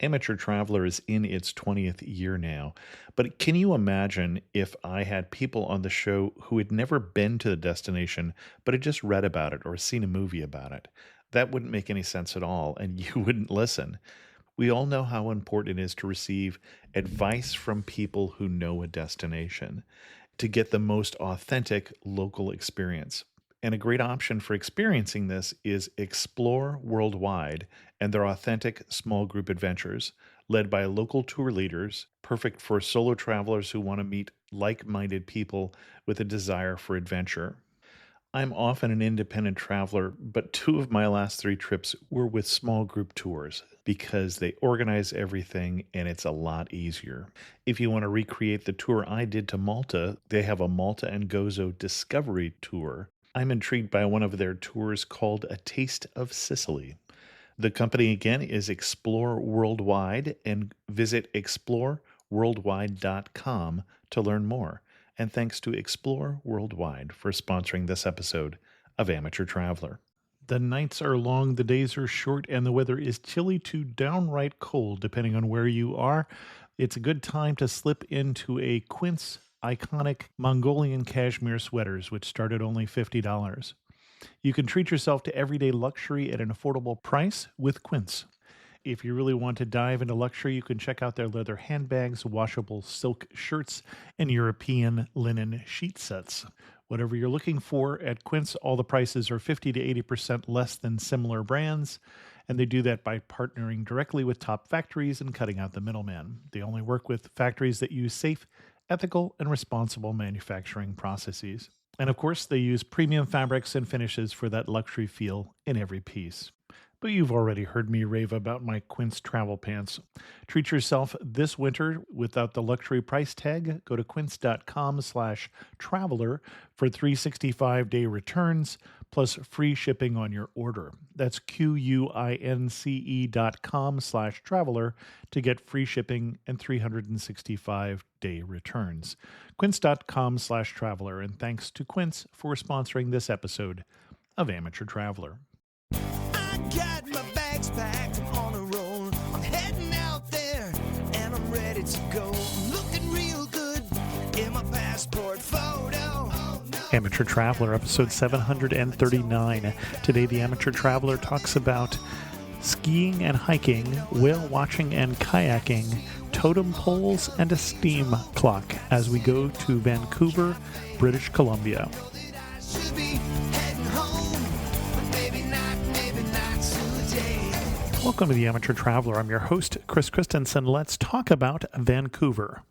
Amateur Traveler is in its 20th year now, but can you imagine if I had people on the show who had never been to the destination, but had just read about it or seen a movie about it? That wouldn't make any sense at all, and you wouldn't listen. We all know how important it is to receive advice from people who know a destination to get the most authentic local experience. And a great option for experiencing this is Explore Worldwide and their authentic small group adventures, led by local tour leaders, perfect for solo travelers who want to meet like minded people with a desire for adventure. I'm often an independent traveler, but two of my last three trips were with small group tours because they organize everything and it's a lot easier. If you want to recreate the tour I did to Malta, they have a Malta and Gozo Discovery Tour. I'm intrigued by one of their tours called A Taste of Sicily. The company again is Explore Worldwide, and visit exploreworldwide.com to learn more. And thanks to Explore Worldwide for sponsoring this episode of Amateur Traveler. The nights are long, the days are short, and the weather is chilly to downright cold, depending on where you are. It's a good time to slip into a Quince iconic Mongolian cashmere sweaters, which start at only $50. You can treat yourself to everyday luxury at an affordable price with Quince. If you really want to dive into luxury, you can check out their leather handbags, washable silk shirts, and European linen sheet sets. Whatever you're looking for at Quince, all the prices are 50 to 80% less than similar brands, and they do that by partnering directly with top factories and cutting out the middleman. They only work with factories that use safe, ethical, and responsible manufacturing processes. And of course, they use premium fabrics and finishes for that luxury feel in every piece. But you've already heard me rave about my Quince travel pants. Treat yourself this winter without the luxury price tag. Go to quince.com/traveler for 365-day returns plus free shipping on your order. That's QUINCE.com/traveler to get free shipping and 365-day returns. Quince.com/traveler. And thanks to Quince for sponsoring this episode of Amateur Traveler. Got my bags packed, I'm on a roll. I'm heading out there and I'm ready to go. I'm looking real good in my passport photo. Oh, no. Amateur Traveler, episode 739. Today, the Amateur Traveler talks about skiing and hiking, whale watching and kayaking, totem poles, and a steam clock as we go to Vancouver, British Columbia. Welcome to the Amateur Traveler. I'm your host, Chris Christensen. Let's talk about Vancouver.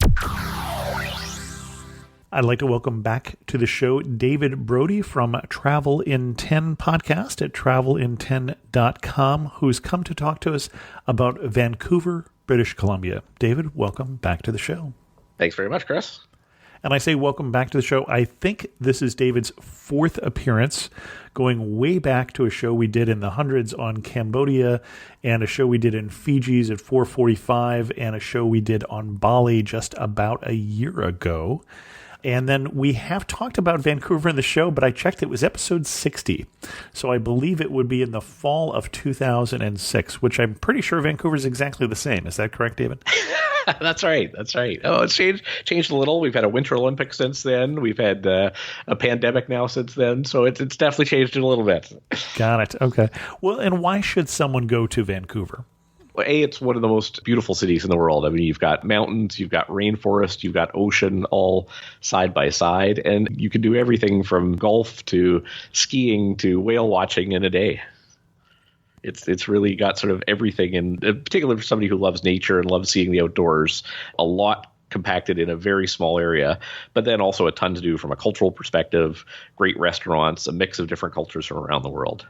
I'd like to welcome back to the show David Brodie from Travel in 10 podcast at travelin10.com, who's come to talk to us about Vancouver, British Columbia. David, welcome back to the show. Thanks very much, Chris. And I say welcome back to the show. I think this is David's fourth appearance, going way back to a show we did in the hundreds on Cambodia, and a show we did in Fiji's at 445, and a show we did on Bali just about a year ago. And then we have talked about Vancouver in the show, but I checked, it was episode 60. So I believe it would be in the fall of 2006, which I'm pretty sure Vancouver is exactly the same. Is that correct, David? That's right. Oh, it's changed a little. We've had a Winter Olympics since then. We've had a pandemic now since then. So it's definitely changed a little bit. Got it. Okay. Well, and why should someone go to Vancouver? Well, it's one of the most beautiful cities in the world. I mean, you've got mountains, you've got rainforest, you've got ocean all side by side. And you can do everything from golf to skiing to whale watching in a day. It's really got sort of everything, and particularly for somebody who loves nature and loves seeing the outdoors, a lot compacted in a very small area, but then also a ton to do from a cultural perspective, great restaurants, a mix of different cultures from around the world.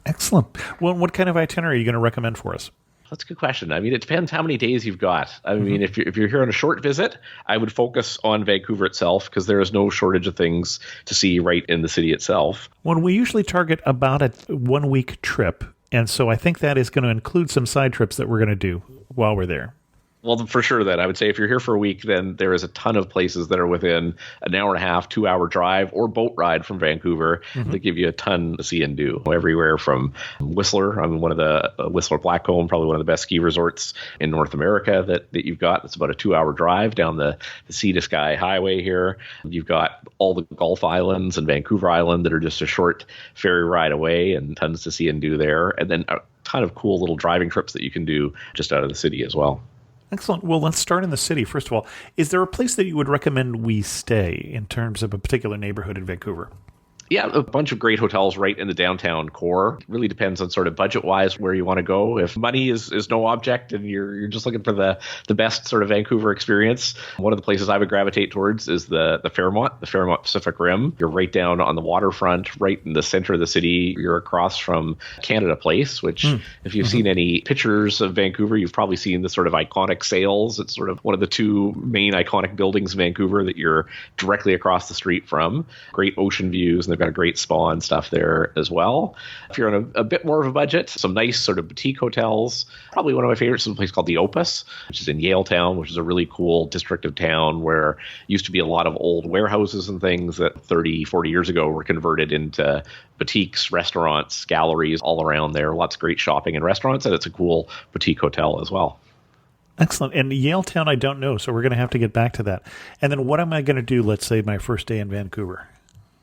Excellent. Well, what kind of itinerary are you going to recommend for us? That's a good question. I mean, it depends how many days you've got. I mean, if you're here on a short visit, I would focus on Vancouver itself because there is no shortage of things to see right in the city itself. When we usually target about a 1 week trip, and so I think that is going to include some side trips that we're going to do while we're there. Well, for sure, then I would say if you're here for a week, then there is a ton of places that are within an hour and a half, 2 hour drive or boat ride from Vancouver that give you a ton to see and do. Everywhere from Whistler, one of the Whistler Blackcomb, probably one of the best ski resorts in North America that you've got. It's about a 2 hour drive down the Sea to Sky Highway here. You've got all the Gulf Islands and Vancouver Island that are just a short ferry ride away, and tons to see and do there. And then a ton of cool little driving trips that you can do just out of the city as well. Excellent. Well, let's start in the city. First of all, is there a place that you would recommend we stay in terms of a particular neighborhood in Vancouver? Yeah, a bunch of great hotels right in the downtown core. It really depends on sort of budget-wise where you want to go. If money is no object and you're just looking for the best sort of Vancouver experience, one of the places I would gravitate towards is the Fairmont Pacific Rim. You're right down on the waterfront, right in the center of the city. You're across from Canada Place, which if you've seen any pictures of Vancouver, you've probably seen the sort of iconic sails. It's sort of one of the two main iconic buildings in Vancouver that you're directly across the street from. Great ocean views, and they've got a great spa and stuff there as well. If you're on a bit more of a budget, some nice sort of boutique hotels. Probably one of my favorites is a place called the Opus, which is in Yaletown, which is a really cool district of town where used to be a lot of old warehouses and things that 30, 40 years ago were converted into boutiques, restaurants, galleries all around there. Lots of great shopping and restaurants, and it's a cool boutique hotel as well. Excellent. And Yaletown, I don't know, so we're going to have to get back to that. And then what am I going to do, let's say, my first day in Vancouver?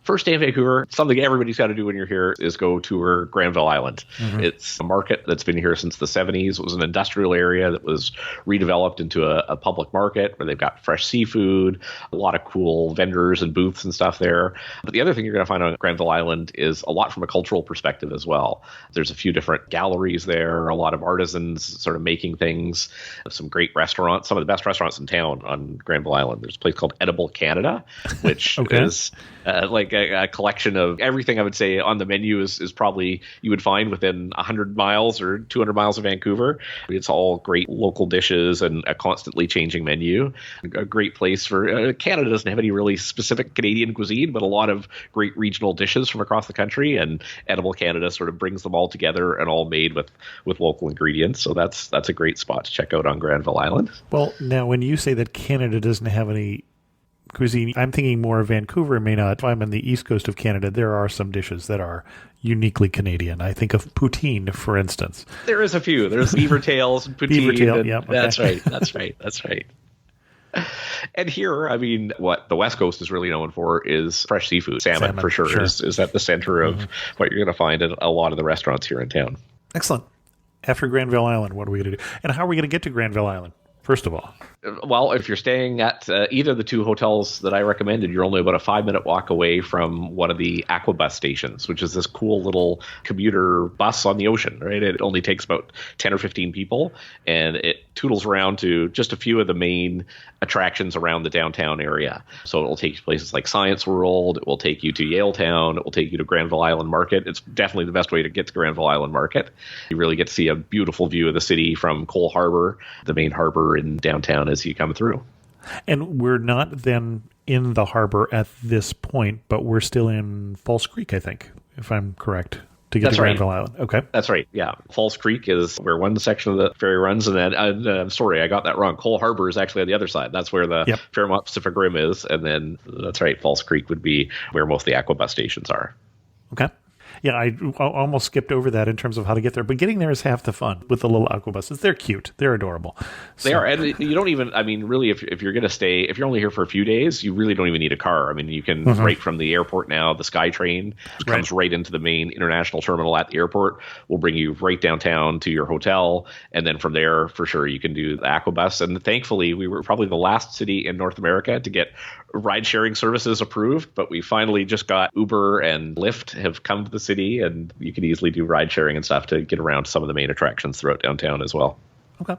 First day in Vancouver, something everybody's got to do when you're here is go tour Granville Island. It's a market that's been here since the 70s. It was an industrial area that was redeveloped into a public market where they've got fresh seafood, a lot of cool vendors and booths and stuff there. But the other thing you're going to find on Granville Island is a lot from a cultural perspective as well. There's a few different galleries there, a lot of artisans sort of making things, some great restaurants, some of the best restaurants in town on Granville Island. There's a place called Edible Canada, which is like a collection of everything I would say on the menu is probably you would find within 100 miles or 200 miles of Vancouver. It's all great local dishes and a constantly changing menu. A great place for Canada doesn't have any really specific Canadian cuisine, but a lot of great regional dishes from across the country, and Edible Canada sort of brings them all together and all made with local ingredients. So that's a great spot to check out on Granville Island. Well, now when you say that Canada doesn't have any cuisine, I'm thinking more of Vancouver. May not. If I'm on the east coast of Canada, there are some dishes that are uniquely Canadian. I think of poutine, for instance. There is a few. There's beaver tails and poutine. Beaver tail, yeah. Okay. That's right. And here, what the West Coast is really known for is fresh seafood. Salmon for sure. Is at the center of what you're going to find at a lot of the restaurants here in town. Excellent. After Granville Island, what are we going to do? And how are we going to get to Granville Island, first of all? Well, if you're staying at either of the two hotels that I recommended, you're only about a 5-minute walk away from one of the Aquabus stations, which is this cool little commuter bus on the ocean, right? It only takes about 10 or 15 people, and it toodles around to just a few of the main attractions around the downtown area. So it will take you to places like Science World. It will take you to Yaletown. It will take you to Granville Island Market. It's definitely the best way to get to Granville Island Market. You really get to see a beautiful view of the city from Cole Harbor, the main harbor in downtown, as you come through. And we're not then in the harbor at this point, but we're still in False Creek, I think, if I'm correct, to get to Granville Island. Okay. That's right. Yeah. False Creek is where one section of the ferry runs. And then, I'm sorry, I got that wrong. Cole Harbor is actually on the other side. That's where the Fairmont Pacific Rim is. And then that's right. False Creek would be where most of the Aquabus stations are. Okay. Yeah, I almost skipped over that in terms of how to get there. But getting there is half the fun with the little aquabuses. They're cute. They're adorable. They are. And you don't even, really, if you're going to stay, if you're only here for a few days, you really don't even need a car. You can, right from the airport now, the SkyTrain comes right into the main international terminal at the airport, will bring you right downtown to your hotel. And then from there, for sure, you can do the aquabus. And thankfully, we were probably the last city in North America to get ride-sharing services approved, but we finally just got Uber and Lyft have come to the city, and you can easily do ride-sharing and stuff to get around some of the main attractions throughout downtown as well. Okay.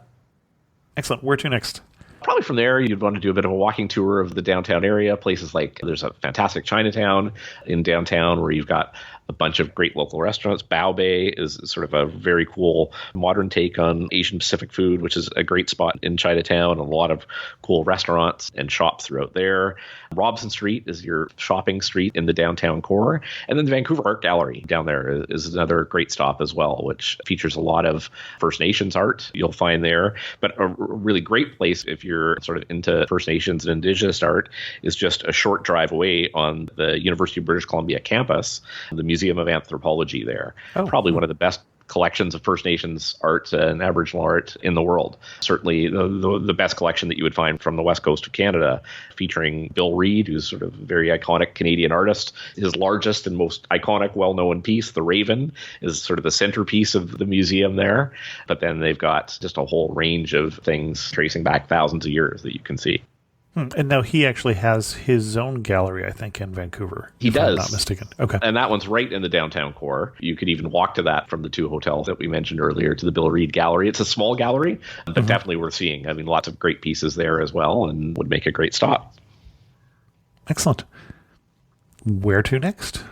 Excellent. Where to next? Probably from there, you'd want to do a bit of a walking tour of the downtown area. Places like there's a fantastic Chinatown in downtown where you've got a bunch of great local restaurants. Bao Bay is sort of a very cool modern take on Asian Pacific food, which is a great spot in Chinatown. A lot of cool restaurants and shops throughout there. Robson Street is your shopping street in the downtown core. And then the Vancouver Art Gallery down there is another great stop as well, which features a lot of First Nations art you'll find there. But a really great place if you're sort of into First Nations and Indigenous art is just a short drive away on the University of British Columbia campus, the Museum of Anthropology there. Probably one of the best collections of First Nations art and Aboriginal art in the world. Certainly the best collection that you would find from the west coast of Canada, featuring Bill Reid, who's sort of a very iconic Canadian artist. His largest and most iconic, well-known piece, The Raven, is sort of the centerpiece of the museum there. But then they've got just a whole range of things tracing back thousands of years that you can see. And now he actually has his own gallery, I think, in Vancouver. He does. I'm not mistaken. Okay. And that one's right in the downtown core. You could even walk to that from the two hotels that we mentioned earlier to the Bill Reid Gallery. It's a small gallery, but definitely worth seeing. I mean, lots of great pieces there as well and would make a great stop. Excellent. Where to next?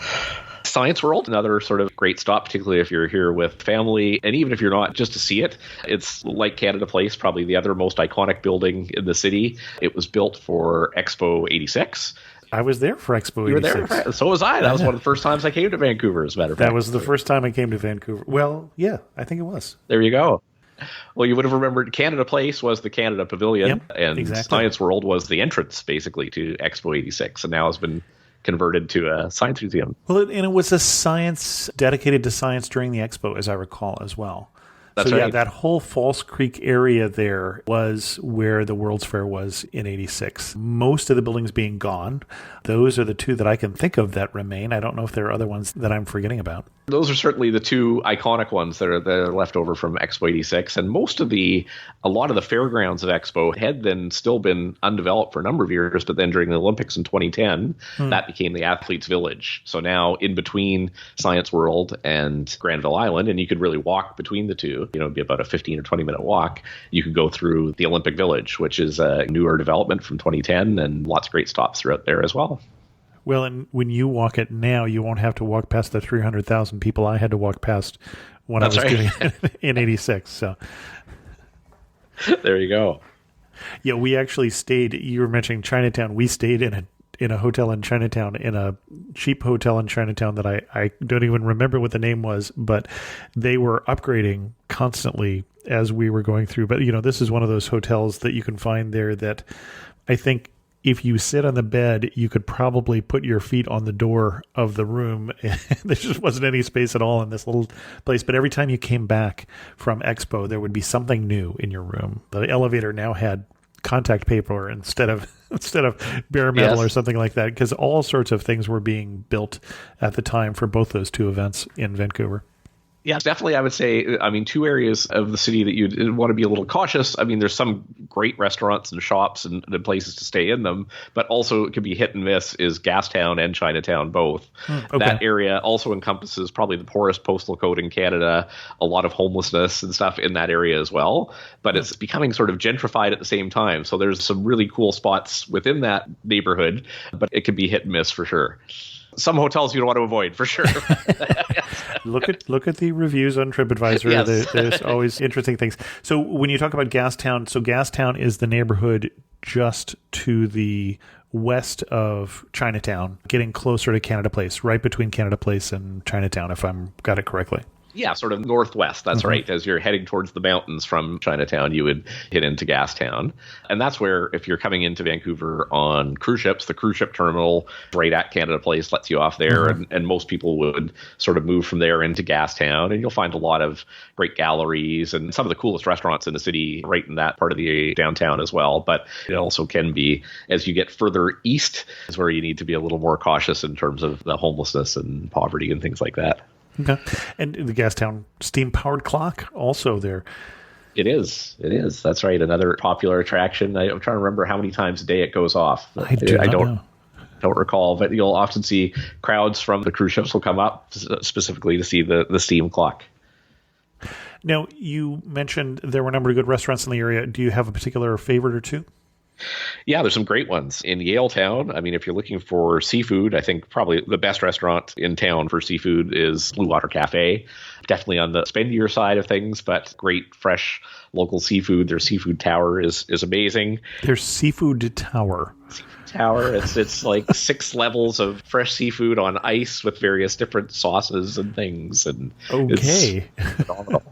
Science World, another sort of great stop, particularly if you're here with family, and even if you're not, just to see it. It's like Canada Place, probably the other most iconic building in the city. It was built for Expo 86. I was there for Expo 86. You were there? So was I. That was one of the first times I came to Vancouver, as a matter of fact. That was the first time I came to Vancouver. Well, yeah, I think it was. There you go. Well, you would have remembered Canada Place was the Canada Pavilion, Yep, and exactly. Science World was the entrance, basically, to Expo 86, and now has been converted to a science museum. Well, and it was a science dedicated to science during the expo, as I recall, as well. That's so, yeah, right. that whole False Creek area there was where the World's Fair was in 86. Most of the buildings being gone. Those are the two that I can think of that remain. I don't know if there are other ones that I'm forgetting about. Those are certainly the two iconic ones that are left over from Expo 86. And a lot of the fairgrounds of Expo had then still been undeveloped for a number of years, but then during the Olympics in 2010, that became the Athletes Village. So now in between Science World and Granville Island, and you could really walk between the two, it'd be about a 15 or 20 minute walk. You could go through the Olympic Village, which is a newer development from 2010, and lots of great stops throughout there as well. Well, and when you walk it now, you won't have to walk past the 300,000 people I had to walk past when That's I was right. doing it in 86. So, There you go. yeah, we actually stayed. You were mentioning Chinatown. We stayed in a hotel in Chinatown, in a cheap hotel in Chinatown that I don't even remember what the name was, but they were upgrading constantly as we were going through. But, this is one of those hotels that you can find there that I think if you sit on the bed, you could probably put your feet on the door of the room. There just wasn't any space at all in this little place. But every time you came back from Expo, there would be something new in your room. The elevator now had contact paper instead of bare metal Yes. or something like that, because all sorts of things were being built at the time for both those two events in Vancouver. Yes, definitely. I would say, two areas of the city that you'd want to be a little cautious. There's some great restaurants and shops and places to stay in them, but also it could be hit and miss is Gastown and Chinatown both. Okay. That area also encompasses probably the poorest postal code in Canada, a lot of homelessness and stuff in that area as well, but it's becoming sort of gentrified at the same time. So there's some really cool spots within that neighborhood, but it could be hit and miss for sure. Some hotels you don't want to avoid for sure. Look at the reviews on TripAdvisor. Yes. There's always interesting things. So when you talk about Gastown, so Gastown is the neighborhood just to the west of Chinatown, getting closer to Canada Place, right between Canada Place and Chinatown, if I'm got it correctly. Yeah, sort of northwest. That's right. As you're heading towards the mountains from Chinatown, you would hit into Gastown. And that's where, if you're coming into Vancouver on cruise ships, the cruise ship terminal right at Canada Place lets you off there. And most people would sort of move from there into Gastown. And you'll find a lot of great galleries and some of the coolest restaurants in the city right in that part of the downtown as well. But it also can be, as you get further east, is where you need to be a little more cautious in terms of the homelessness and poverty and things like that. Okay. And the Gastown steam-powered clock also there. It is. That's right. Another popular attraction. I'm trying to remember how many times a day it goes off. I don't recall, but you'll often see crowds from the cruise ships will come up specifically to see the steam clock. Now, you mentioned there were a number of good restaurants in the area. Do you have a particular favorite or two? Yeah, there's some great ones in Yaletown. I mean, if you're looking for seafood, I think probably the best restaurant in town for seafood is Blue Water Cafe. Definitely on the spendier side of things, but great fresh local seafood. Their seafood tower is amazing. Their seafood tower. Tower. It's like 6 levels of fresh seafood on ice with various different sauces and things, and okay, it's phenomenal.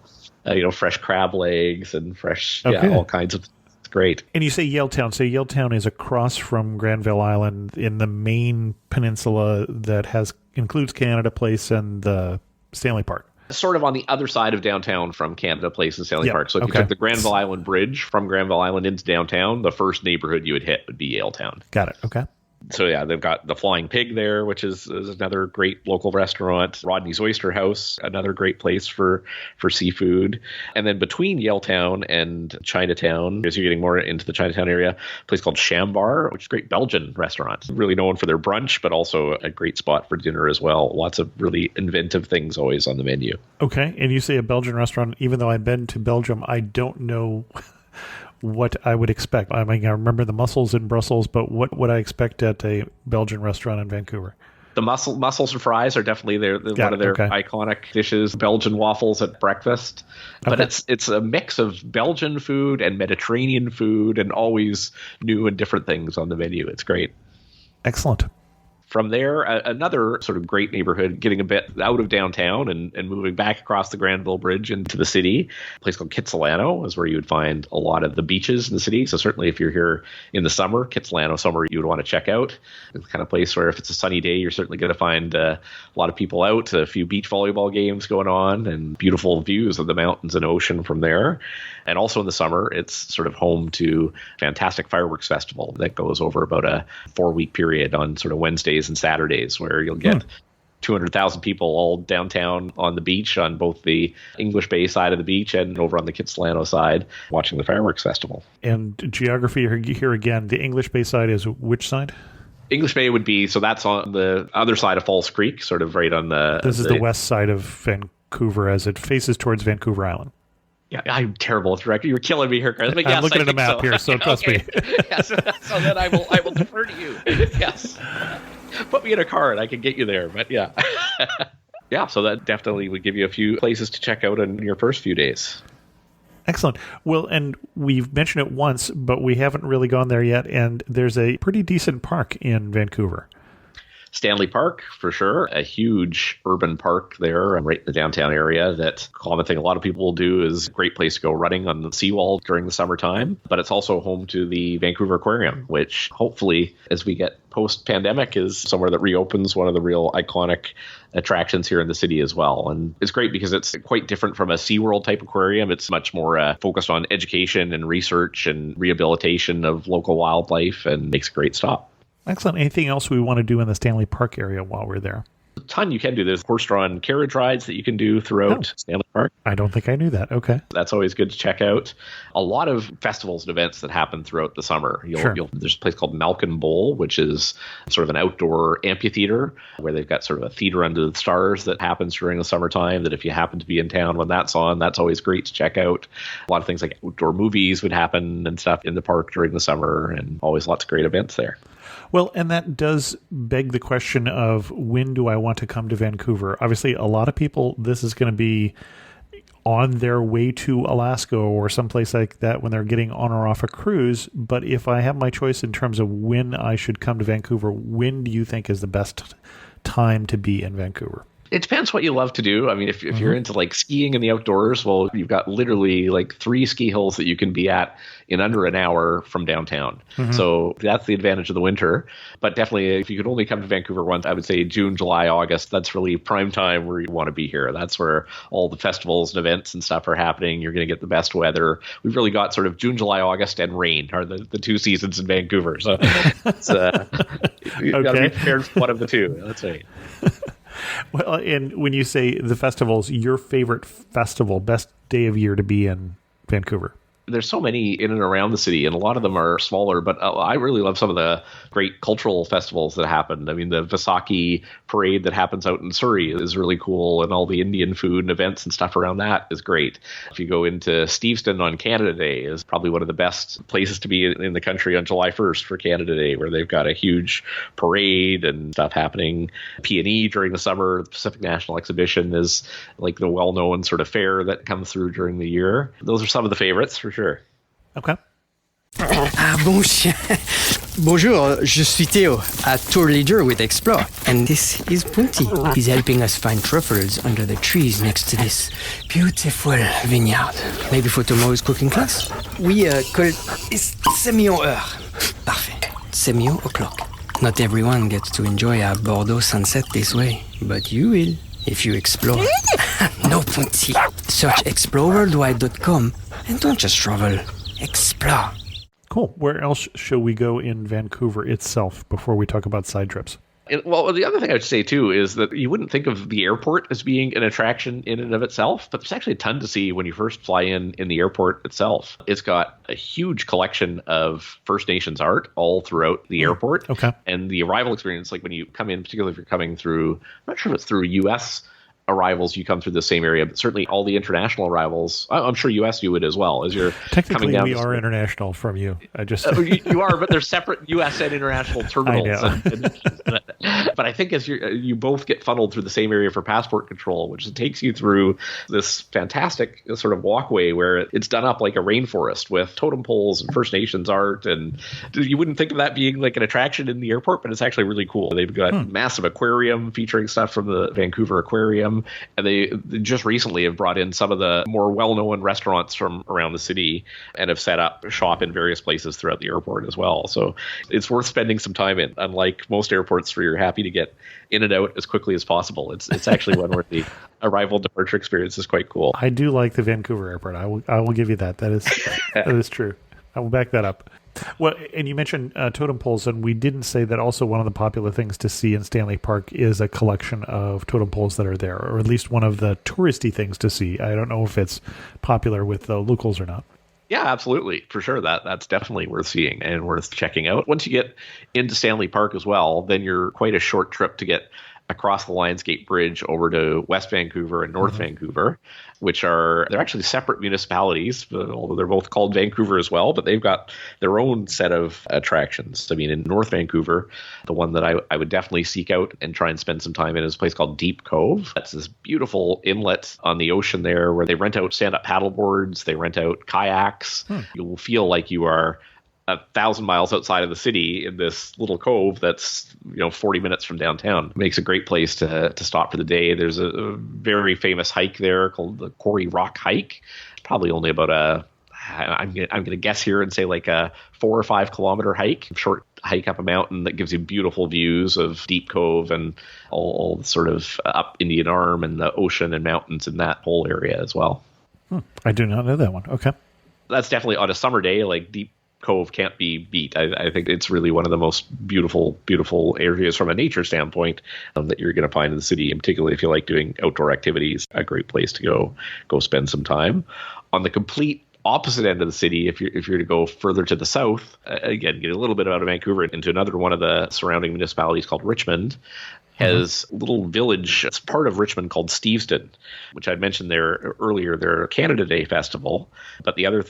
Fresh crab legs and fresh, okay. All kinds of. It's great. And you say Yaletown. So Yaletown is across from Granville Island in the main peninsula that includes Canada Place and the Stanley Park. Sort of on the other side of downtown from Canada Place and Stanley Park. So if you took the Granville Island Bridge from Granville Island into downtown, the first neighborhood you would hit would be Yaletown. Got it. Okay. So yeah, they've got the Flying Pig there, which is another great local restaurant. Rodney's Oyster House, another great place for seafood. And then between Yaletown and Chinatown, as you're getting more into the Chinatown area, a place called Shambar, which is a great Belgian restaurant. Really known for their brunch, but also a great spot for dinner as well. Lots of really inventive things always on the menu. Okay. And you say a Belgian restaurant. Even though I've been to Belgium, I don't know what I would expect. I mean, I remember the mussels in Brussels, but what would I expect at a Belgian restaurant in Vancouver? The mussels and fries are definitely one of their iconic dishes. Belgian waffles at breakfast, but it's a mix of Belgian food and Mediterranean food, and always new and different things on the menu. It's great. Excellent. From there, another sort of great neighborhood, getting a bit out of downtown and moving back across the Granville Bridge into the city. A place called Kitsilano is where you would find a lot of the beaches in the city. So certainly if you're here in the summer, Kitsilano summer, you would want to check out. It's the kind of place where if it's a sunny day, you're certainly going to find a lot of people out, a few beach volleyball games going on, and beautiful views of the mountains and ocean from there. And also in the summer, it's sort of home to a fantastic fireworks festival that goes over about a 4-week period on sort of Wednesdays and Saturdays, where you'll get 200,000 people all downtown on the beach on both the English Bay side of the beach and over on the Kitsilano side watching the fireworks festival. And geography here again, the English Bay side is which side? English Bay would be, so that's on the other side of Falls Creek, sort of right on the... This is the west side of Vancouver as it faces towards Vancouver Island. Yeah, I'm terrible at directing. You're killing me here, Chris. But yes, I'm looking at a map here, so trust me. Yes, so then I will defer to you. Yes. Put me in a car and I can get you there. But yeah. Yeah, so that definitely would give you a few places to check out in your first few days. Excellent. Well, and we've mentioned it once, but we haven't really gone there yet. And there's a pretty decent park in Vancouver. Stanley Park, for sure. A huge urban park there right in the downtown area. That common thing a lot of people will do is a great place to go running on the seawall during the summertime. But it's also home to the Vancouver Aquarium, which hopefully, as we get post-pandemic, is somewhere that reopens, one of the real iconic attractions here in the city as well. And it's great because it's quite different from a SeaWorld type aquarium. It's much more focused on education and research and rehabilitation of local wildlife, and makes a great stop. Excellent. Anything else we want to do in the Stanley Park area while we're there? A ton you can do. There's horse-drawn carriage rides that you can do throughout Stanley Park. I don't think I knew that. Okay. That's always good to check out. A lot of festivals and events that happen throughout the summer. There's a place called Malkin Bowl, which is sort of an outdoor amphitheater where they've got sort of a theater under the stars that happens during the summertime, that if you happen to be in town when that's on, that's always great to check out. A lot of things like outdoor movies would happen and stuff in the park during the summer, and always lots of great events there. Well, and that does beg the question of when do I want to come to Vancouver? Obviously, a lot of people, this is going to be on their way to Alaska or someplace like that when they're getting on or off a cruise. But if I have my choice in terms of when I should come to Vancouver, when do you think is the best time to be in Vancouver? It depends what you love to do. I mean, if you're into like skiing in the outdoors, well, you've got literally like 3 ski hills that you can be at in under an hour from downtown. So that's the advantage of the winter. But definitely, if you could only come to Vancouver once, I would say June, July, August. That's really prime time where you want to be here. That's where all the festivals and events and stuff are happening. You're going to get the best weather. We've really got sort of June, July, August, and rain are the 2 seasons in Vancouver. So it's, you've got to be prepared for one of the two. That's right. Well, and when you say the festivals, your favorite festival, best day of year to be in Vancouver? There's so many in and around the city, and a lot of them are smaller, but I really love some of the great cultural festivals that happen. I mean, the Vaisakhi parade that happens out in Surrey is really cool, and all the Indian food and events and stuff around that is great. If you go into Steveston on Canada Day, is probably one of the best places to be in the country on July 1st for Canada Day, where they've got a huge parade and stuff happening. P&E during the summer, the Pacific National Exhibition is like the well-known sort of fair that comes through during the year. Those are some of the favorites for sure. Okay. Ah, bon chien. Bonjour, je suis Theo, a tour leader with Explore. And this is Punti. He's helping us find truffles under the trees next to this beautiful vineyard. Maybe for tomorrow's cooking class? We call it semi-heure. Parfait. Semi-o'clock. Not everyone gets to enjoy a Bordeaux sunset this way, but you will if you explore. No, Punti. Search exploreworldwide.com and don't just travel. Explore. Cool. Where else shall we go in Vancouver itself before we talk about side trips? Well, the other thing I would say, too, is that you wouldn't think of the airport as being an attraction in and of itself, but there's actually a ton to see when you first fly in the airport itself. It's got a huge collection of First Nations art all throughout the airport. Okay. And the arrival experience, like when you come in, particularly if you're coming through, I'm not sure if it's through U.S. arrivals, you come through the same area, but certainly all the international arrivals, I'm sure US you would as well, as you're technically coming down. We are international from you. I just you are, but they're separate US and international terminals. I know. But I think as you both get funneled through the same area for passport control, which takes you through this fantastic sort of walkway where it's done up like a rainforest with totem poles and First Nations art, and you wouldn't think of that being like an attraction in the airport, but it's actually really cool. They've got a massive aquarium featuring stuff from the Vancouver Aquarium. And they just recently have brought in some of the more well-known restaurants from around the city and have set up shop in various places throughout the airport as well. So it's worth spending some time in. Unlike most airports where you're happy to get in and out as quickly as possible, it's actually one where the arrival departure experience is quite cool. I do like the Vancouver airport. I will give you that. That is true. I will back that up. Well, and you mentioned totem poles, and we didn't say that also one of the popular things to see in Stanley Park is a collection of totem poles that are there, or at least one of the touristy things to see. I don't know if it's popular with the locals or not. Yeah, absolutely. For sure. That's definitely worth seeing and worth checking out. Once you get into Stanley Park as well, then you're quite a short trip to get across the Lionsgate Bridge over to West Vancouver and North Vancouver, they're actually separate municipalities, although they're both called Vancouver as well, but they've got their own set of attractions. I mean, in North Vancouver, the one that I would definitely seek out and try and spend some time in is a place called Deep Cove. That's this beautiful inlet on the ocean there where they rent out stand-up paddleboards, they rent out kayaks. You'll feel like you are 1,000 miles outside of the city in this little cove that's 40 minutes from downtown. It makes a great place to stop for the day. There's a very famous hike there called the Quarry Rock Hike. Probably only about I'm going to guess here and say like a 4 or 5 kilometer hike, short hike up a mountain that gives you beautiful views of Deep Cove and all sort of up Indian Arm and the ocean and mountains in that whole area as well. I do not know that one. Okay. That's definitely on a summer day, like Deep Cove can't be beat. I think it's really one of the most beautiful areas from a nature standpoint that you're going to find in the city, and particularly if you like doing outdoor activities, a great place to go spend some time. On the complete opposite end of the city, if you're to go further to the south, again, get a little bit out of Vancouver into another one of the surrounding municipalities called Richmond, has a little village. It's part of Richmond called Steveston, which I'd mentioned there earlier. Their Canada Day festival. But the other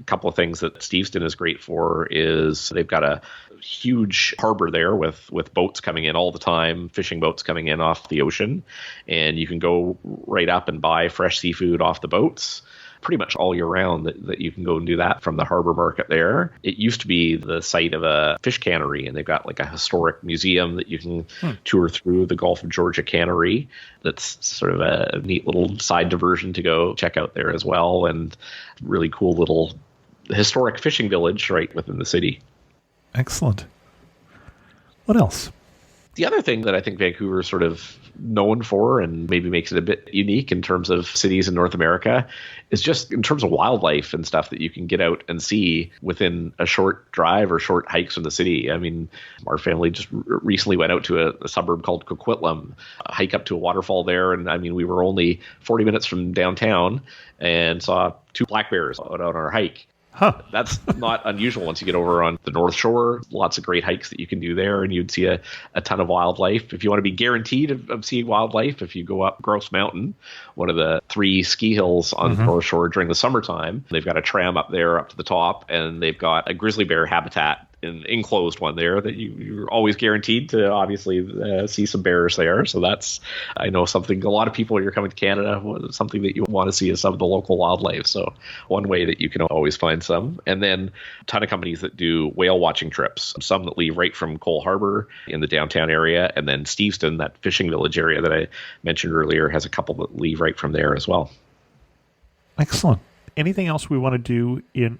couple of things that Steveston is great for is they've got a huge harbor there with boats coming in all the time, fishing boats coming in off the ocean. And you can go right up and buy fresh seafood off the boats pretty much all year round that you can go and do that from the harbor market there. It used to be the site of a fish cannery, and they've got like a historic museum that you can tour through, the Gulf of Georgia Cannery. That's sort of a neat little side diversion to go check out there as well, and really cool little historic fishing village right within the city. Excellent. What else? The other thing that I think Vancouver is sort of known for and maybe makes it a bit unique in terms of cities in North America is just in terms of wildlife and stuff that you can get out and see within a short drive or short hikes from the city. I mean, our family just recently went out to a suburb called Coquitlam, a hike up to a waterfall there. And I mean, we were only 40 minutes from downtown and saw 2 black bears out on our hike. Huh. That's not unusual once you get over on the North Shore. Lots of great hikes that you can do there, and you'd see a ton of wildlife. If you want to be guaranteed of seeing wildlife, if you go up Grouse Mountain, one of the 3 ski hills on the North Shore during the summertime, they've got a tram up there up to the top, and they've got a grizzly bear habitat, an enclosed one there that you're always guaranteed to obviously see some bears there. So that's, I know, something a lot of people, when you're coming to Canada, something that you want to see is some of the local wildlife. So one way that you can always find some. And then a ton of companies that do whale watching trips, some that leave right from Cole Harbour in the downtown area. And then Steveston, that fishing village area that I mentioned earlier, has a couple that leave right from there as well. Excellent. Anything else we want to do in...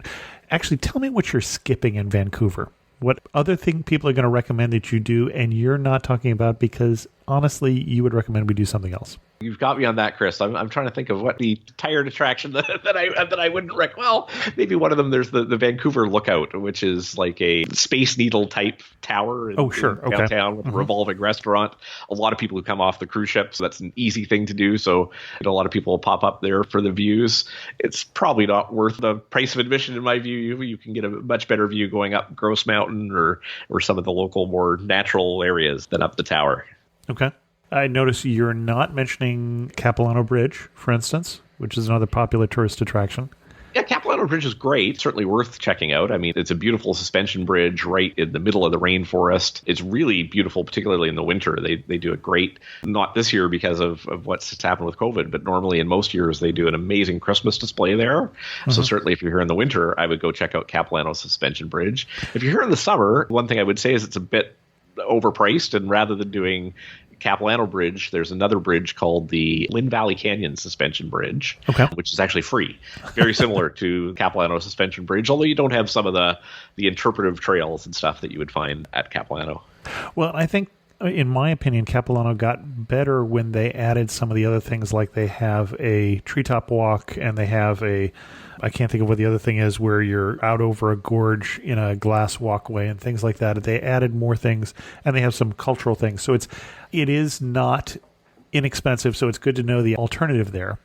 Actually, tell me what you're skipping in Vancouver. What other thing people are going to recommend that you do and you're not talking about because, honestly, you would recommend we do something else? You've got me on that, Chris. I'm trying to think of what the tired attraction that I wouldn't recommend. Well, maybe one of them. There's the Vancouver Lookout, which is like a Space Needle type tower in downtown with a revolving restaurant. A lot of people who come off the cruise ships, so that's an easy thing to do. So a lot of people will pop up there for the views. It's probably not worth the price of admission, in my view. You can get a much better view going up Grouse Mountain or some of the local, more natural areas than up the tower. Okay. I notice you're not mentioning Capilano Bridge, for instance, which is another popular tourist attraction. Yeah, Capilano Bridge is great. Certainly worth checking out. I mean, it's a beautiful suspension bridge right in the middle of the rainforest. It's really beautiful, particularly in the winter. They do it great. Not this year because of what's happened with COVID, but normally in most years they do an amazing Christmas display there. So certainly if you're here in the winter, I would go check out Capilano Suspension Bridge. If you're here in the summer, one thing I would say is it's a bit overpriced, and rather than doing Capilano Bridge, there's another bridge called the Lynn Valley Canyon Suspension Bridge, which is actually free. Very similar to Capilano Suspension Bridge, although you don't have some of the interpretive trails and stuff that you would find at Capilano. Well, I think, in my opinion, Capilano got better when they added some of the other things, like they have a treetop walk and they have I can't think of what the other thing is, where you're out over a gorge in a glass walkway and things like that. They added more things, and they have some cultural things. So it is not inexpensive, so it's good to know the alternative there.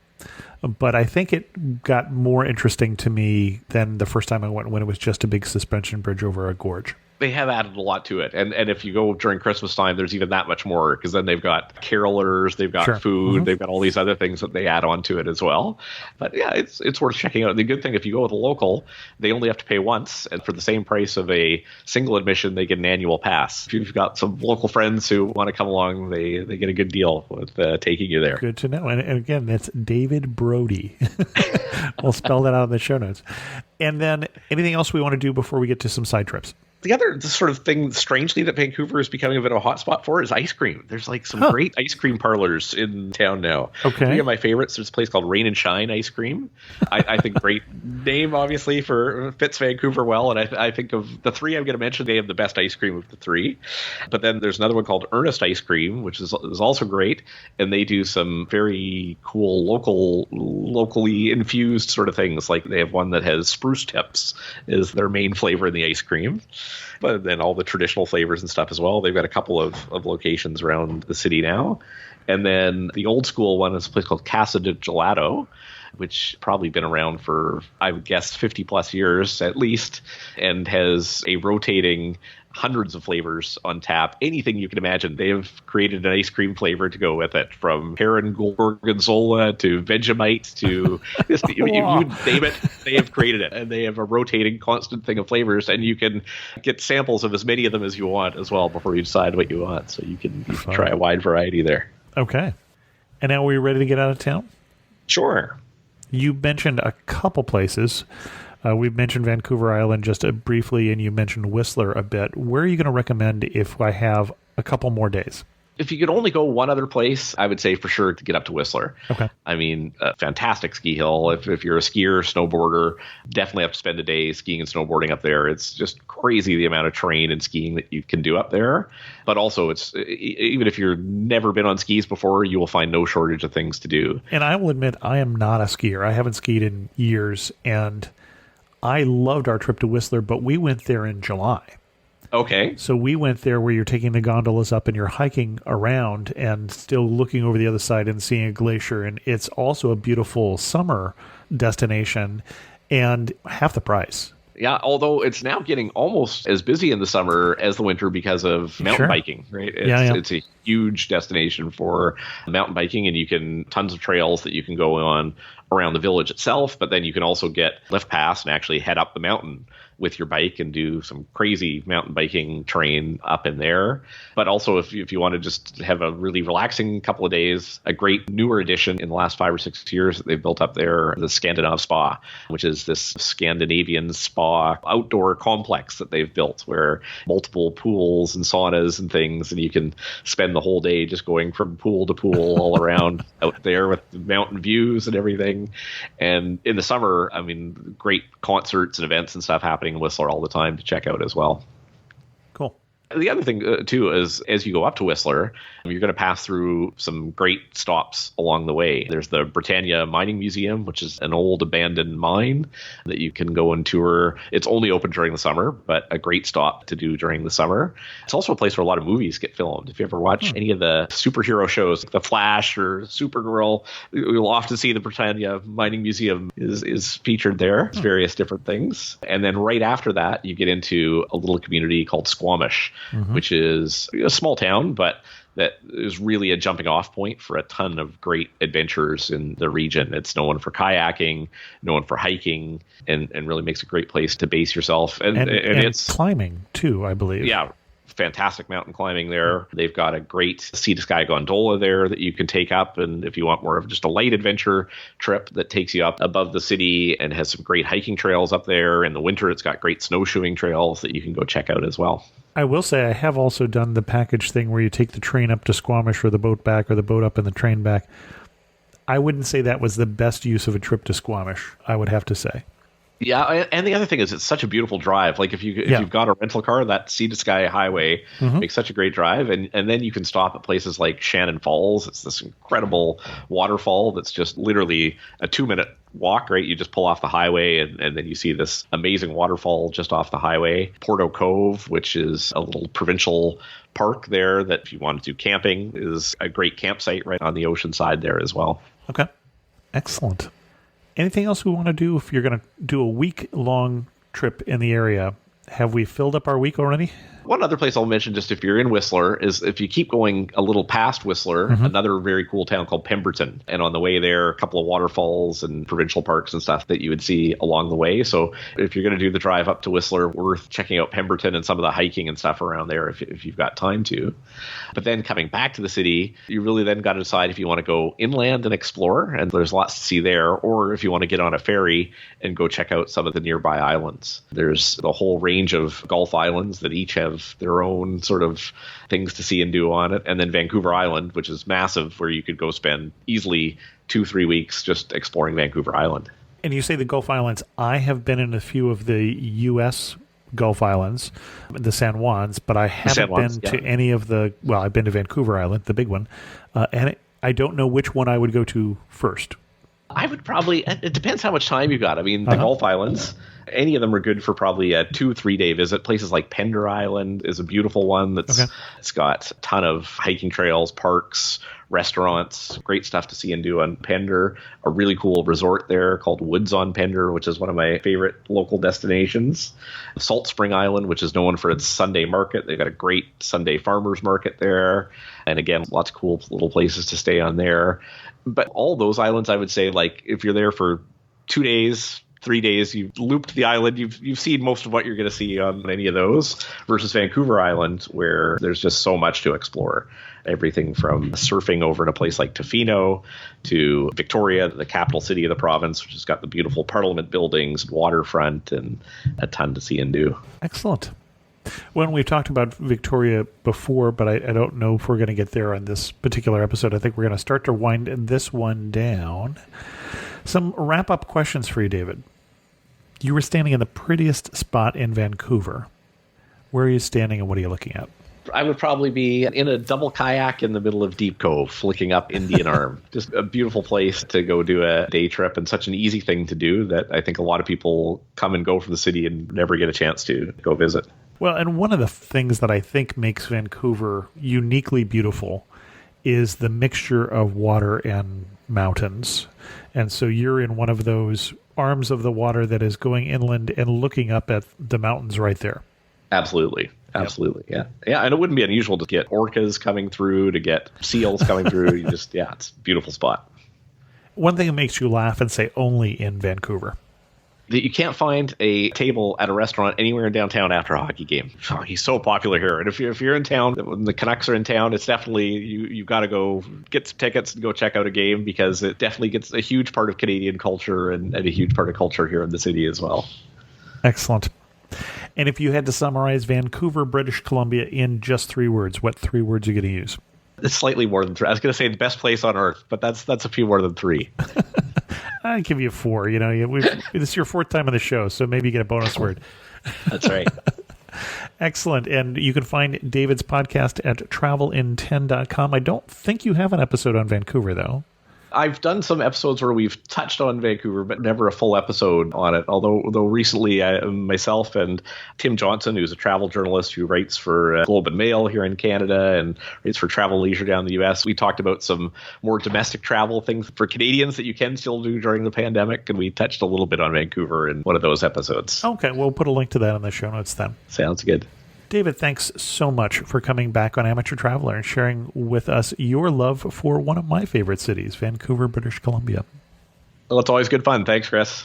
But I think it got more interesting to me than the first time I went, when it was just a big suspension bridge over a gorge. They have added a lot to it. And if you go during Christmas time, there's even that much more, because then they've got carolers, they've got food, they've got all these other things that they add on to it as well. But yeah, it's worth checking out. The good thing, if you go with a local, they only have to pay once, and for the same price of a single admission, they get an annual pass. If you've got some local friends who want to come along, they get a good deal with taking you there. Good to know. And again, that's David Brodie. We'll spell that out in the show notes. And then anything else we want to do before we get to some side trips? The other sort of thing, strangely, that Vancouver is becoming a bit of a hotspot for is ice cream. There's like some great ice cream parlors in town now. Okay. Three of my favorites. There's a place called Rain and Shine Ice Cream. I think great name, obviously, fits Vancouver well. And I think of the 3 I'm going to mention, they have the best ice cream of the 3. But then there's another one called Ernest Ice Cream, which is also great. And they do some very cool locally infused sort of things. Like they have one that has spruce tips is their main flavor in the ice cream. But then all the traditional flavors and stuff as well. They've got a couple of locations around the city now. And then the old school one is a place called Casa de Gelato, which probably been around for, I would guess, 50 plus years at least, and has a rotating hundreds of flavors on tap. Anything you can imagine. They have created an ice cream flavor to go with it, from Heron Gorgonzola to Vegemite to you name it, they have created it. And they have a rotating constant thing of flavors, and you can get samples of as many of them as you want as well before you decide what you want. So you can try a wide variety there. Okay. And now are we ready to get out of town? Sure. You mentioned a couple places. We've mentioned Vancouver Island just briefly, and you mentioned Whistler a bit. Where are you going to recommend if I have a couple more days? If you could only go one other place, I would say for sure to get up to Whistler. Okay. I mean, a fantastic ski hill. If you're a skier, snowboarder, definitely have to spend a day skiing and snowboarding up there. It's just crazy the amount of terrain and skiing that you can do up there. But also, it's even if you've never been on skis before, you will find no shortage of things to do. And I will admit, I am not a skier. I haven't skied in years, and I loved our trip to Whistler, but we went there in July. Okay. So we went there where you're taking the gondolas up and you're hiking around and still looking over the other side and seeing a glacier. And it's also a beautiful summer destination and half the price. Yeah, although it's now getting almost as busy in the summer as the winter because of mountain biking, right? It's a huge destination for mountain biking, and you can tons of trails that you can go on around the village itself, but then you can also get lift pass and actually head up the mountain with your bike and do some crazy mountain biking terrain up in there. But also if you want to just have a really relaxing couple of days, a great newer addition in the last 5 or 6 years that they've built up there, the Scandinav Spa, which is this Scandinavian spa outdoor complex that they've built where multiple pools and saunas and things, and you can spend the whole day just going from pool to pool all around out there with mountain views and everything. And in the summer, I mean, great concerts and events and stuff happening in Whistler all the time to check out as well. Cool. The other thing, too, is as you go up to Whistler, you're going to pass through some great stops along the way. There's the Britannia Mining Museum, which is an old abandoned mine that you can go and tour. It's only open during the summer, but a great stop to do during the summer. It's also a place where a lot of movies get filmed. If you ever watch any of the superhero shows, like The Flash or Supergirl, you'll often see the Britannia Mining Museum is featured there. It's various different things. And then right after that, you get into a little community called Squamish, which is a small town, but that is really a jumping off point for a ton of great adventures in the region. It's known for kayaking, known for hiking, and really makes a great place to base yourself. And it's climbing too, I believe. Yeah. Fantastic mountain climbing there. They've got a great sea to sky gondola there that you can take up. And if you want more of just a light adventure trip that takes you up above the city and has some great hiking trails up there. In the winter, it's got great snowshoeing trails that you can go check out as well. I will say I have also done the package thing where you take the train up to Squamish or the boat back or the boat up and the train back. I wouldn't say that was the best use of a trip to Squamish, I would have to say. Yeah, and the other thing is it's such a beautiful drive. Like if you've got a rental car, that sea to sky highway makes such a great drive, and then you can stop at places like Shannon Falls. It's this incredible waterfall that's just literally a 2-minute walk, right? You just pull off the highway and then you see this amazing waterfall just off the highway. Porto Cove, which is a little provincial park there that if you want to do camping is a great campsite right on the ocean side there as well. Okay. Excellent. Anything else we want to do if you're going to do a week-long trip in the area? Have we filled up our week already? One other place I'll mention, just if you're in Whistler, is if you keep going a little past Whistler, another very cool town called Pemberton. And on the way there, a couple of waterfalls and provincial parks and stuff that you would see along the way. So if you're going to do the drive up to Whistler, worth checking out Pemberton and some of the hiking and stuff around there if you've got time to. But then coming back to the city, you really then got to decide if you want to go inland and explore, and there's lots to see there, or if you want to get on a ferry and go check out some of the nearby islands. There's the whole range of Gulf islands that each have their own sort of things to see and do on it. And then Vancouver Island, which is massive, where you could go spend easily 2-3 weeks just exploring Vancouver Island. And you say the Gulf Islands. I have been in a few of the U.S. Gulf Islands, the San Juans, but I haven't been to any of well, I've been to Vancouver Island, the big one, and I don't know which one I would go to first. I would probably, it depends how much time you got. I mean, the Gulf Islands, any of them are good for probably a 2-3 day visit. Places like Pender Island is a beautiful one it's got a ton of hiking trails, parks, restaurants, great stuff to see and do on Pender. A really cool resort there called Woods on Pender, which is one of my favorite local destinations. Salt Spring Island, which is known for its Sunday market. They've got a great Sunday farmers market there. And again, lots of cool little places to stay on there. But all those islands, I would say, like if you're there for 2 days, 3 days, you've looped the island, you've seen most of what you're going to see on any of those, versus Vancouver Island, where there's just so much to explore. Everything from surfing over in a place like Tofino to Victoria, the capital city of the province, which has got the beautiful Parliament buildings, waterfront, and a ton to see and do. Excellent. When we've talked about Victoria before, but I don't know if we're going to get there on this particular episode. I think we're going to start to wind this one down. Some wrap-up questions for you, David. You were standing in the prettiest spot in Vancouver. Where are you standing and what are you looking at? I would probably be in a double kayak in the middle of Deep Cove, looking up Indian Arm. Just a beautiful place to go do a day trip, and such an easy thing to do that I think a lot of people come and go from the city and never get a chance to go visit. Well, and one of the things that I think makes Vancouver uniquely beautiful is the mixture of water and mountains. And so you're in one of those arms of the water that is going inland and looking up at the mountains right there. Absolutely. Yeah. And it wouldn't be unusual to get orcas coming through, to get seals coming through. It's a beautiful spot. One thing that makes you laugh and say only in Vancouver. You can't find a table at a restaurant anywhere in downtown after a hockey game. He's so popular here. And if you're in town, when the Canucks are in town, it's definitely, you got to go get some tickets and go check out a game, because it definitely gets a huge part of Canadian culture and a huge part of culture here in the city as well. Excellent. And if you had to summarize Vancouver, British Columbia in just 3 words, what 3 words are you going to use? It's slightly more than 3. I was going to say the best place on earth, but that's a few more than 3. I'll give you 4. This is your 4th time on the show, so maybe you get a bonus word. That's right. Excellent. And you can find David's podcast at travelin10.com. I don't think you have an episode on Vancouver, though. I've done some episodes where we've touched on Vancouver, but never a full episode on it. Although recently, myself and Tim Johnson, who's a travel journalist who writes for Globe and Mail here in Canada and writes for Travel Leisure down in the U.S., we talked about some more domestic travel things for Canadians that you can still do during the pandemic, and we touched a little bit on Vancouver in one of those episodes. Okay, we'll put a link to that in the show notes then. Sounds good. David, thanks so much for coming back on Amateur Traveler and sharing with us your love for one of my favorite cities, Vancouver, British Columbia. Well, it's always good fun. Thanks, Chris.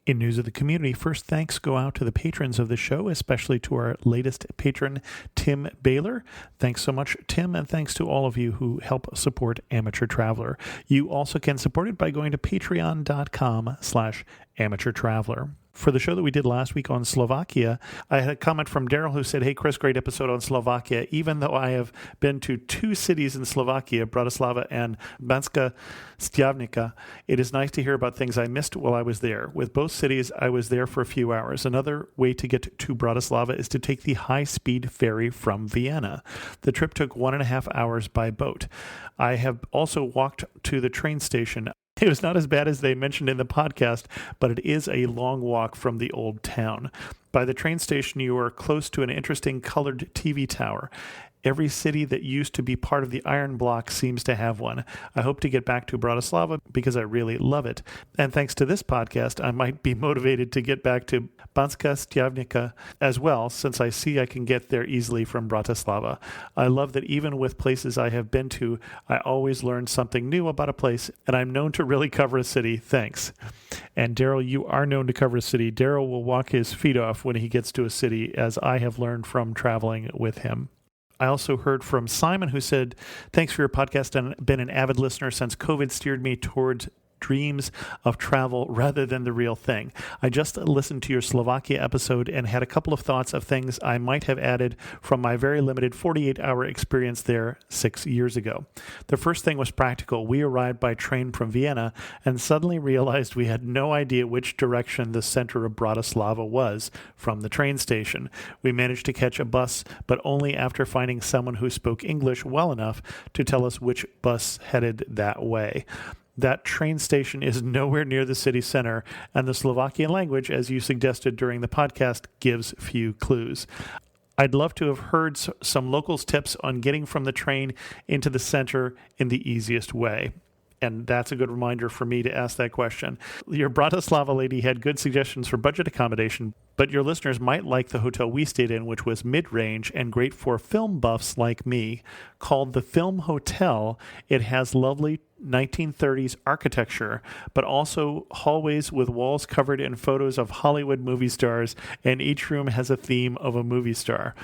In news of the community, first thanks go out to the patrons of the show, especially to our latest patron, Tim Baylor. Thanks so much, Tim, and thanks to all of you who help support Amateur Traveler. You also can support it by going to patreon.com/Amateur Traveler. For the show that we did last week on Slovakia, I had a comment from Daryl who said, "Hey, Chris, great episode on Slovakia. Even though I have been to 2 cities in Slovakia, Bratislava and Banská Štiavnica, it is nice to hear about things I missed while I was there. With both cities, I was there for a few hours. Another way to get to Bratislava is to take the high-speed ferry from Vienna. The trip took 1.5 hours by boat. I have also walked to the train station. It was not as bad as they mentioned in the podcast, but it is a long walk from the old town. By the train station, you are close to an interesting colored TV tower. Every city that used to be part of the Iron Bloc seems to have one. I hope to get back to Bratislava because I really love it. And thanks to this podcast, I might be motivated to get back to Banská Štiavnica as well, since I see I can get there easily from Bratislava. I love that even with places I have been to, I always learn something new about a place, and I'm known to really cover a city. Thanks." And Daryl, you are known to cover a city. Daryl will walk his feet off when he gets to a city, as I have learned from traveling with him. I also heard from Simon, who said, "Thanks for your podcast and been an avid listener since COVID steered me towards dreams of travel rather than the real thing. I just listened to your Slovakia episode and had a couple of thoughts of things I might have added from my very limited 48-hour experience there 6 years ago. The first thing was practical. We arrived by train from Vienna and suddenly realized we had no idea which direction the center of Bratislava was from the train station. We managed to catch a bus, but only after finding someone who spoke English well enough to tell us which bus headed that way. That train station is nowhere near the city center, and the Slovakian language, as you suggested during the podcast, gives few clues. I'd love to have heard some locals' tips on getting from the train into the center in the easiest way." And that's a good reminder for me to ask that question. Your Bratislava lady had good suggestions for budget accommodation, but your listeners might like the hotel we stayed in, which was mid-range and great for film buffs like me. Called the Film Hotel, it has lovely 1930s architecture, but also hallways with walls covered in photos of Hollywood movie stars, and each room has a theme of a movie star.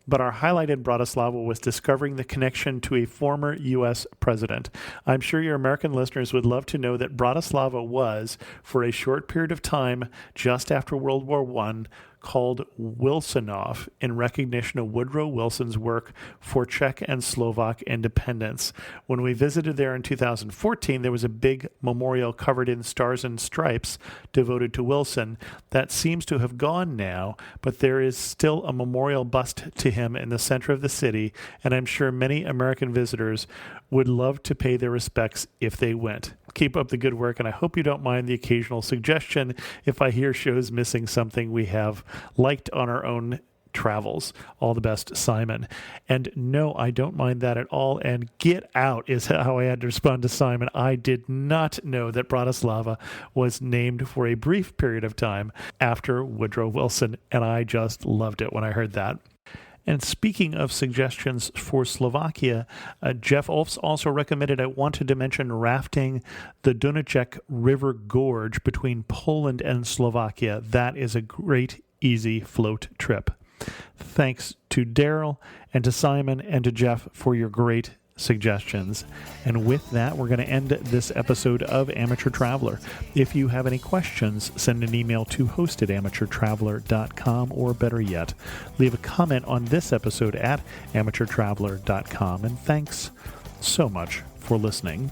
but our highlight in Bratislava was discovering the connection to a former U.S. president. I'm sure your American listeners would love to know that Bratislava was, for a short period of time, just after World War I, called Wilsonov in recognition of Woodrow Wilson's work for Czech and Slovak independence. When we visited there in 2014, there was a big memorial covered in stars and stripes devoted to Wilson. That seems to have gone now, but there is still a memorial bust to him in the center of the city, and I'm sure many American visitors would love to pay their respects if they went. Keep up the good work, and I hope you don't mind the occasional suggestion if I hear shows missing something we have liked on our own travels. All the best, Simon. And no, I don't mind that at all. And get out is how I had to respond to Simon. I did not know that Bratislava was named for a brief period of time after Woodrow Wilson, and I just loved it when I heard that. And speaking of suggestions for Slovakia, Jeff Olfs also recommended I wanted to mention rafting the Dunajec River Gorge between Poland and Slovakia. That is a great, easy float trip. Thanks to Daryl and to Simon and to Jeff for your great suggestions. And with that, we're going to end this episode of Amateur Traveler. If you have any questions, send an email to host@amateurtraveler.com, or better yet, leave a comment on this episode at amateurtraveler.com. And thanks so much for listening.